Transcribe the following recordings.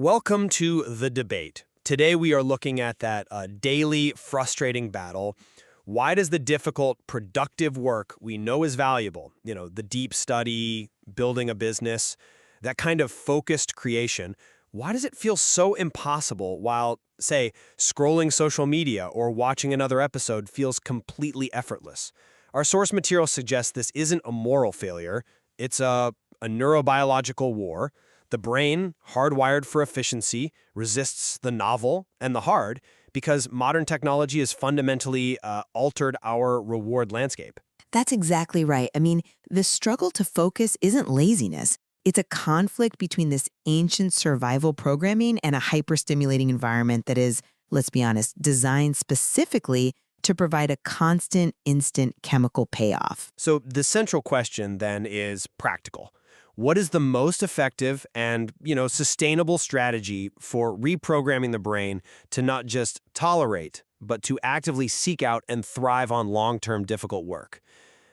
Welcome to The Debate. Today we are looking at that daily frustrating battle. Why does the difficult, productive work we know is valuable, the deep study, building a business, that kind of focused creation, why does it feel so impossible while, say, scrolling social media or watching another episode feels completely effortless? Our source material suggests this isn't a moral failure, it's a neurobiological war. The brain, hardwired for efficiency, resists the novel and the hard because modern technology has fundamentally altered our reward landscape. That's exactly right. The struggle to focus isn't laziness. It's a conflict between this ancient survival programming and a hyper-stimulating environment that is, let's be honest, designed specifically to provide a constant, instant chemical payoff. So the central question then is practical. What is the most effective and, sustainable strategy for reprogramming the brain to not just tolerate, but to actively seek out and thrive on long-term difficult work?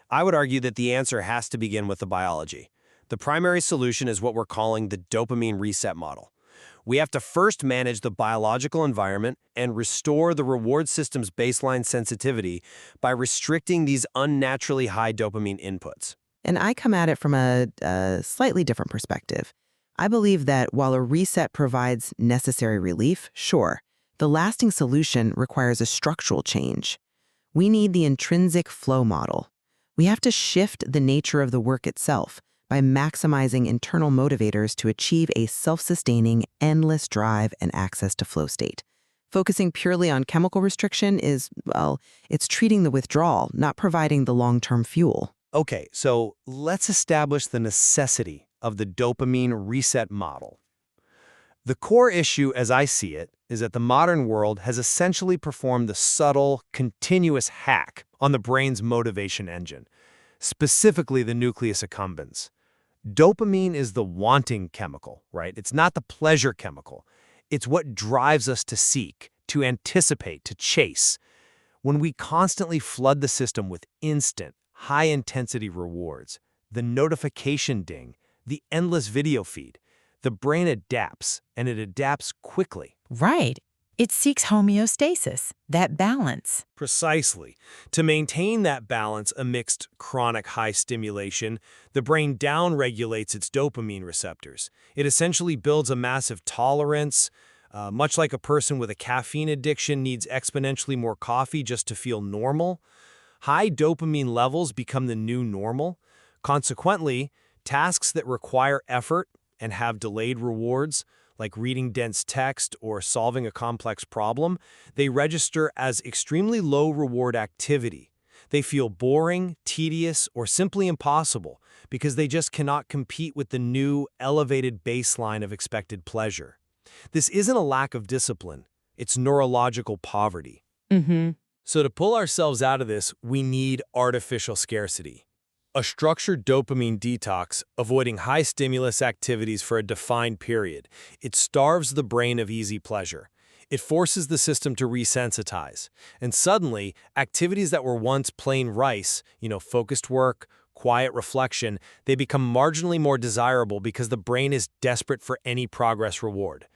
I would argue that the answer has to begin with the biology. The primary solution is what we're calling the dopamine reset model. We have to first manage the biological environment and restore the reward system's baseline sensitivity by restricting these unnaturally high dopamine inputs. And I come at it from a slightly different perspective. I believe that while a reset provides necessary relief, sure, the lasting solution requires a structural change. We need the intrinsic flow model. We have to shift the nature of the work itself by maximizing internal motivators to achieve a self-sustaining, endless drive and access to flow state. Focusing purely on chemical restriction is, it's treating the withdrawal, not providing the long-term fuel. Okay, so let's establish the necessity of the dopamine reset model. The core issue, as I see it, is that the modern world has essentially performed the subtle, continuous hack on the brain's motivation engine, specifically the nucleus accumbens. Dopamine is the wanting chemical, right? It's not the pleasure chemical. It's what drives us to seek, to anticipate, to chase. When we constantly flood the system with instant, high-intensity rewards, the notification ding, the endless video feed, the brain adapts, and it adapts quickly. Right. It seeks homeostasis, that balance. Precisely. To maintain that balance amidst chronic high stimulation, the brain downregulates its dopamine receptors. It essentially builds a massive tolerance, much like a person with a caffeine addiction needs exponentially more coffee just to feel normal. High dopamine levels become the new normal. Consequently, tasks that require effort and have delayed rewards, like reading dense text or solving a complex problem, they register as extremely low reward activity. They feel boring, tedious, or simply impossible because they just cannot compete with the new, elevated baseline of expected pleasure. This isn't a lack of discipline, it's neurological poverty. So to pull ourselves out of this, we need artificial scarcity. A structured dopamine detox, avoiding high-stimulus activities for a defined period. It starves the brain of easy pleasure. It forces the system to resensitize. And suddenly, activities that were once plain rice, focused work, quiet reflection, they become marginally more desirable because the brain is desperate for any progress reward.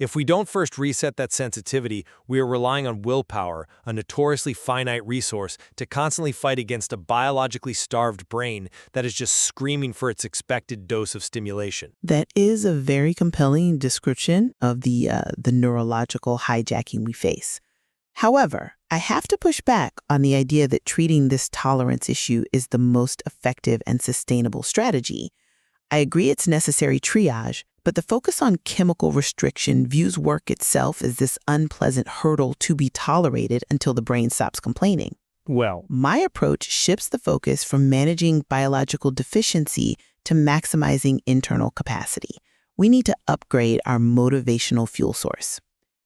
If we don't first reset that sensitivity, we are relying on willpower, a notoriously finite resource, to constantly fight against a biologically starved brain that is just screaming for its expected dose of stimulation. That is a very compelling description of the neurological hijacking we face. However, I have to push back on the idea that treating this tolerance issue is the most effective and sustainable strategy. I agree it's necessary triage, but the focus on chemical restriction views work itself as this unpleasant hurdle to be tolerated until the brain stops complaining. Well, my approach shifts the focus from managing biological deficiency to maximizing internal capacity. We need to upgrade our motivational fuel source.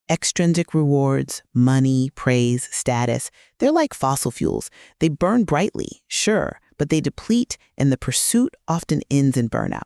Extrinsic rewards, money, praise, status, they're like fossil fuels. They burn brightly, sure, but they deplete and the pursuit often ends in burnout.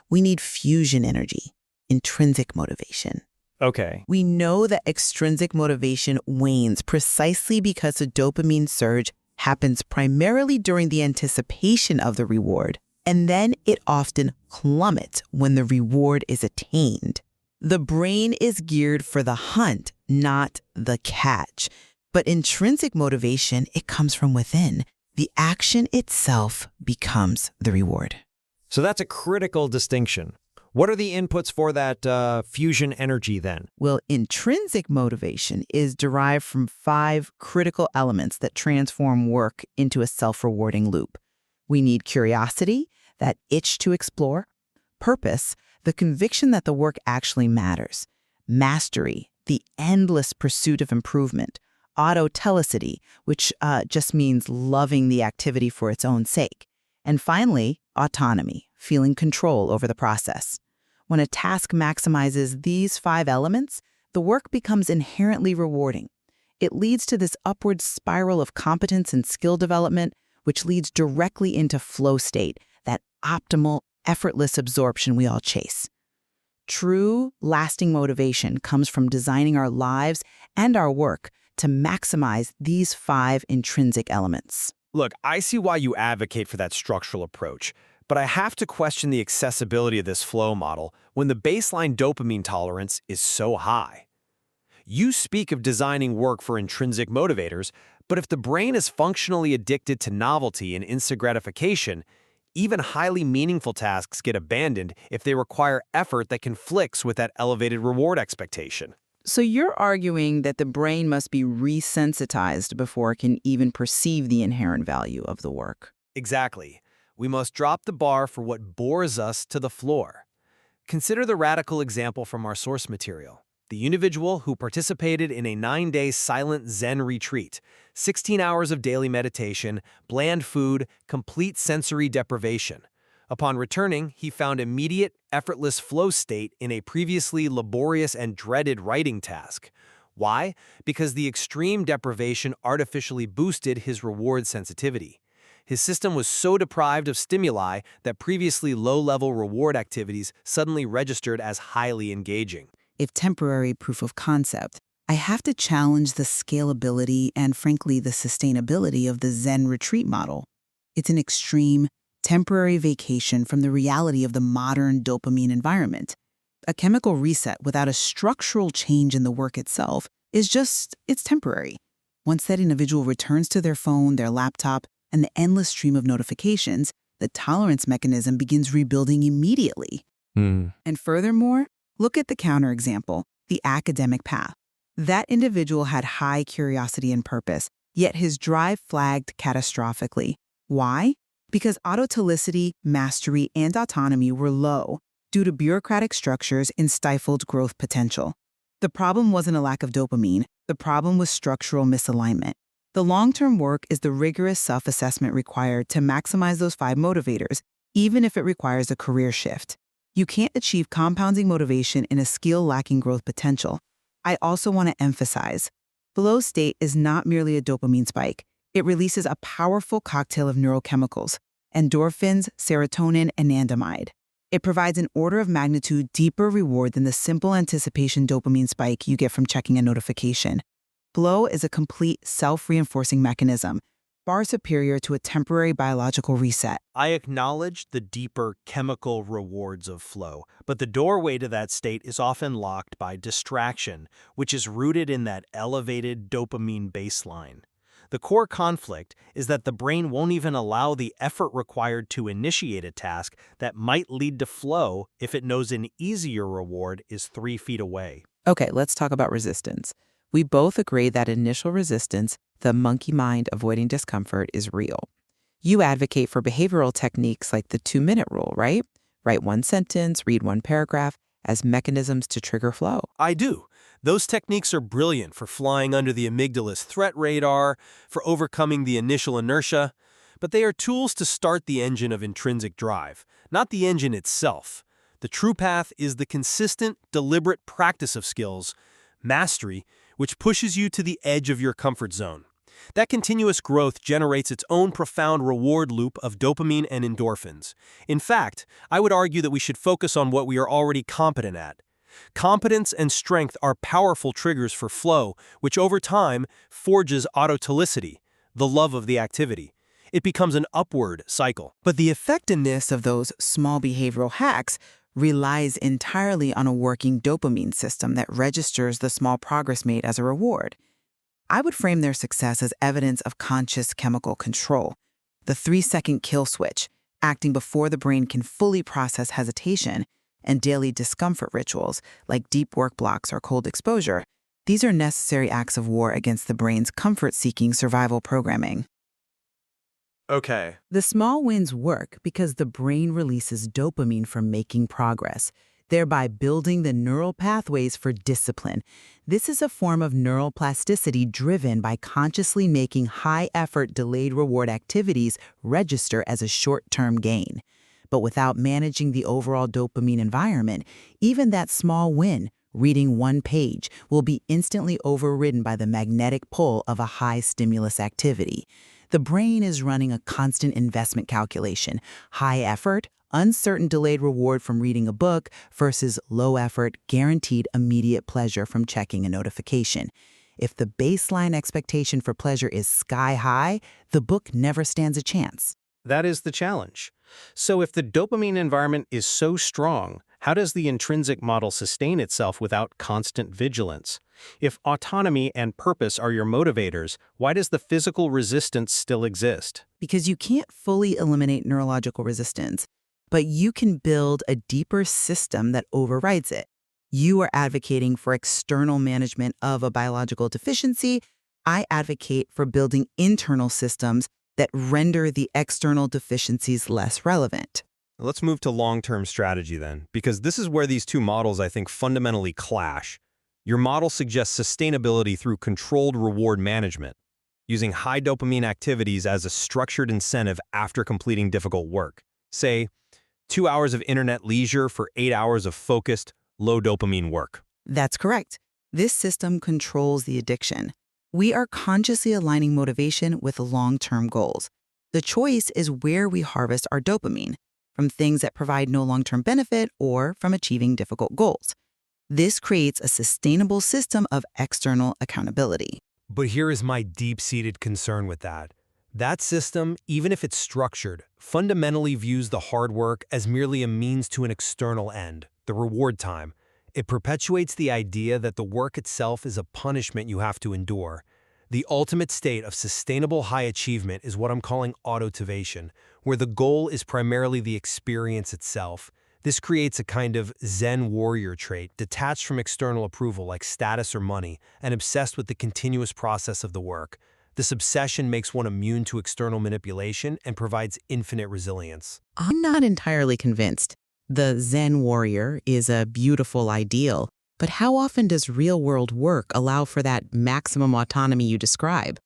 We need fusion energy, intrinsic motivation. Okay. We know that extrinsic motivation wanes precisely because the dopamine surge happens primarily during the anticipation of the reward, and then it often plummets when the reward is attained. The brain is geared for the hunt, not the catch. But intrinsic motivation, it comes from within. The action itself becomes the reward. So that's a critical distinction. What are the inputs for that fusion energy then? Well, intrinsic motivation is derived from 5 critical elements that transform work into a self-rewarding loop. We need curiosity, that itch to explore; purpose, the conviction that the work actually matters; mastery, the endless pursuit of improvement; autotelicity, which just means loving the activity for its own sake; and finally, autonomy, feeling control over the process. When a task maximizes these 5 elements, the work becomes inherently rewarding. It leads to this upward spiral of competence and skill development, which leads directly into flow state, that optimal, effortless absorption we all chase. True, lasting motivation comes from designing our lives and our work to maximize these 5 intrinsic elements. Look, I see why you advocate for that structural approach, but I have to question the accessibility of this flow model when the baseline dopamine tolerance is so high. You speak of designing work for intrinsic motivators, but if the brain is functionally addicted to novelty and instant gratification, even highly meaningful tasks get abandoned if they require effort that conflicts with that elevated reward expectation. So you're arguing that the brain must be resensitized before it can even perceive the inherent value of the work. Exactly. We must drop the bar for what bores us to the floor. Consider the radical example from our source material. The individual who participated in a 9-day silent Zen retreat, 16 hours of daily meditation, bland food, complete sensory deprivation. Upon returning, he found immediate, effortless flow state in a previously laborious and dreaded writing task. Why? Because the extreme deprivation artificially boosted his reward sensitivity. His system was so deprived of stimuli that previously low-level reward activities suddenly registered as highly engaging. If temporary proof of concept, I have to challenge the scalability and, frankly, the sustainability of the Zen retreat model. It's an extreme, temporary vacation from the reality of the modern dopamine environment. A chemical reset without a structural change in the work itself it's temporary. Once that individual returns to their phone, their laptop, and the endless stream of notifications, the tolerance mechanism begins rebuilding immediately. And furthermore, look at the counterexample, the academic path. That individual had high curiosity and purpose, yet his drive flagged catastrophically. Why? Because autotelicity, mastery, and autonomy were low due to bureaucratic structures and stifled growth potential. The problem wasn't a lack of dopamine. The problem was structural misalignment. The long-term work is the rigorous self-assessment required to maximize those 5 motivators, even if it requires a career shift. You can't achieve compounding motivation in a skill-lacking growth potential. I also want to emphasize, flow state is not merely a dopamine spike. It releases a powerful cocktail of neurochemicals, endorphins, serotonin, and anandamide. It provides an order of magnitude deeper reward than the simple anticipation dopamine spike you get from checking a notification. Flow is a complete self-reinforcing mechanism, far superior to a temporary biological reset. I acknowledge the deeper chemical rewards of flow, but the doorway to that state is often locked by distraction, which is rooted in that elevated dopamine baseline. The core conflict is that the brain won't even allow the effort required to initiate a task that might lead to flow if it knows an easier reward is 3 feet away. Okay, let's talk about resistance. We both agree that initial resistance, the monkey mind avoiding discomfort, is real. You advocate for behavioral techniques like the 2-minute rule, right? Write 1 sentence, read 1 paragraph as mechanisms to trigger flow. I do. Those techniques are brilliant for flying under the amygdala's threat radar, for overcoming the initial inertia, but they are tools to start the engine of intrinsic drive, not the engine itself. The true path is the consistent, deliberate practice of skills, mastery, which pushes you to the edge of your comfort zone. That continuous growth generates its own profound reward loop of dopamine and endorphins. In fact, I would argue that we should focus on what we are already competent at. Competence and strength are powerful triggers for flow, which over time forges autotelicity, the love of the activity. It becomes an upward cycle. But the effectiveness of those small behavioral hacks relies entirely on a working dopamine system that registers the small progress made as a reward. I would frame their success as evidence of conscious chemical control. The 3-second kill switch, acting before the brain can fully process hesitation, and daily discomfort rituals like deep work blocks or cold exposure, these are necessary acts of war against the brain's comfort-seeking survival programming. Okay. The small wins work because the brain releases dopamine from making progress, thereby building the neural pathways for discipline. This is a form of neural plasticity driven by consciously making high-effort delayed reward activities register as a short-term gain. But without managing the overall dopamine environment, even that small win, reading one page, will be instantly overridden by the magnetic pull of a high-stimulus activity. The brain is running a constant investment calculation: high effort, uncertain delayed reward from reading a book versus low effort, guaranteed immediate pleasure from checking a notification. If the baseline expectation for pleasure is sky high, the book never stands a chance. That is the challenge. So if the dopamine environment is so strong, how does the intrinsic model sustain itself without constant vigilance? If autonomy and purpose are your motivators, why does the physical resistance still exist? Because you can't fully eliminate neurological resistance, but you can build a deeper system that overrides it. You are advocating for external management of a biological deficiency. I advocate for building internal systems that render the external deficiencies less relevant. Let's move to long-term strategy then, because this is where these two models, I think, fundamentally clash. Your model suggests sustainability through controlled reward management, using high dopamine activities as a structured incentive after completing difficult work. Say, 2 hours of internet leisure for 8 hours of focused, low dopamine work. That's correct. This system controls the addiction. We are consciously aligning motivation with long-term goals. The choice is where we harvest our dopamine, from things that provide no long-term benefit or from achieving difficult goals. This creates a sustainable system of external accountability. But here is my deep-seated concern with that. That system, even if it's structured, fundamentally views the hard work as merely a means to an external end, the reward time. It perpetuates the idea that the work itself is a punishment you have to endure. The ultimate state of sustainable high achievement is what I'm calling autotivation, where the goal is primarily the experience itself. This creates a kind of Zen warrior trait, detached from external approval like status or money, and obsessed with the continuous process of the work. This obsession makes one immune to external manipulation and provides infinite resilience. I'm not entirely convinced. The Zen warrior is a beautiful ideal, but how often does real-world work allow for that maximum autonomy you describe?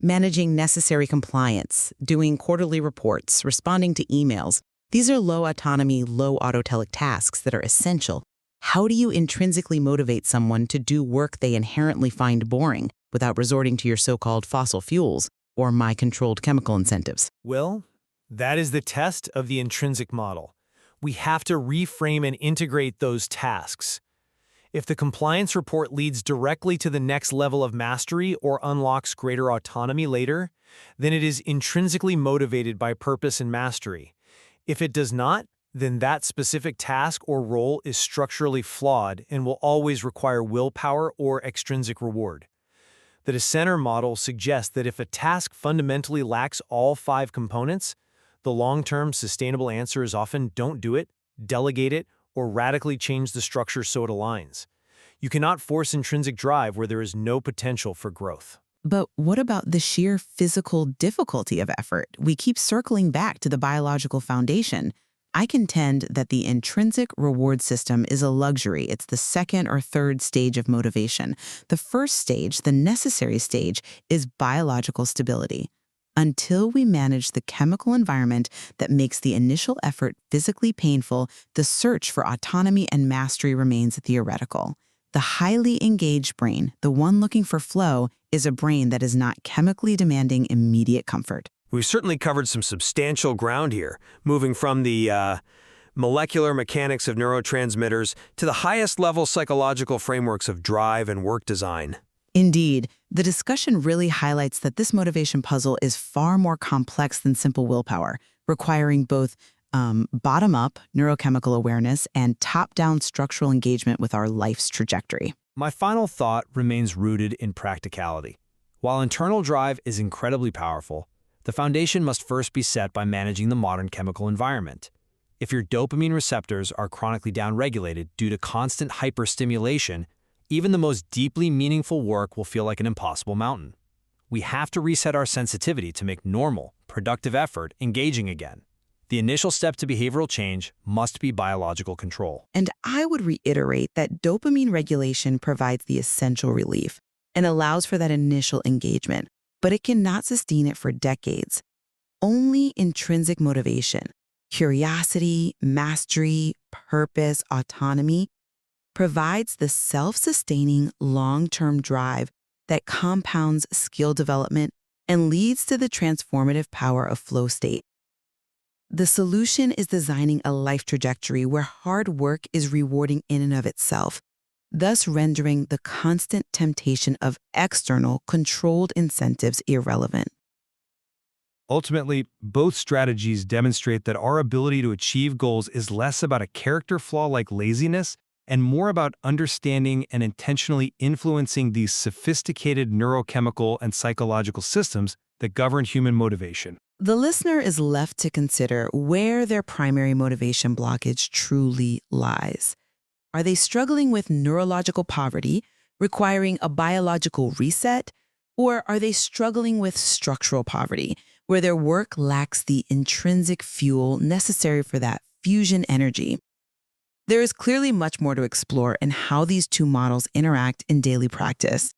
Managing necessary compliance, doing quarterly reports, responding to emails, these are low-autonomy, low-autotelic tasks that are essential. How do you intrinsically motivate someone to do work they inherently find boring without resorting to your so-called fossil fuels or my controlled chemical incentives? Well, that is the test of the intrinsic model. We have to reframe and integrate those tasks. If the compliance report leads directly to the next level of mastery or unlocks greater autonomy later, then it is intrinsically motivated by purpose and mastery. If it does not, then that specific task or role is structurally flawed and will always require willpower or extrinsic reward. The dissenter model suggests that if a task fundamentally lacks all 5 components, the long-term sustainable answer is often don't do it, delegate it, or radically change the structure so it aligns. You cannot force intrinsic drive where there is no potential for growth. But what about the sheer physical difficulty of effort? We keep circling back to the biological foundation. I contend that the intrinsic reward system is a luxury. It's the second or third stage of motivation. The first stage, the necessary stage, is biological stability. Until we manage the chemical environment that makes the initial effort physically painful, the search for autonomy and mastery remains theoretical. The highly engaged brain, the one looking for flow, is a brain that is not chemically demanding immediate comfort. We've certainly covered some substantial ground here, moving from the molecular mechanics of neurotransmitters to the highest level psychological frameworks of drive and work design. Indeed, the discussion really highlights that this motivation puzzle is far more complex than simple willpower, requiring both bottom-up neurochemical awareness and top-down structural engagement with our life's trajectory. My final thought remains rooted in practicality. While internal drive is incredibly powerful, the foundation must first be set by managing the modern chemical environment. If your dopamine receptors are chronically downregulated due to constant hyperstimulation, even the most deeply meaningful work will feel like an impossible mountain. We have to reset our sensitivity to make normal, productive effort engaging again. The initial step to behavioral change must be biological control. And I would reiterate that dopamine regulation provides the essential relief and allows for that initial engagement, but it cannot sustain it for decades. Only intrinsic motivation, curiosity, mastery, purpose, autonomy, provides the self-sustaining long-term drive that compounds skill development and leads to the transformative power of flow state. The solution is designing a life trajectory where hard work is rewarding in and of itself, thus rendering the constant temptation of external, controlled incentives irrelevant. Ultimately, both strategies demonstrate that our ability to achieve goals is less about a character flaw like laziness and more about understanding and intentionally influencing these sophisticated neurochemical and psychological systems that govern human motivation. The listener is left to consider where their primary motivation blockage truly lies. Are they struggling with neurological poverty, requiring a biological reset? Or are they struggling with structural poverty, where their work lacks the intrinsic fuel necessary for that fusion energy? There is clearly much more to explore in how these two models interact in daily practice.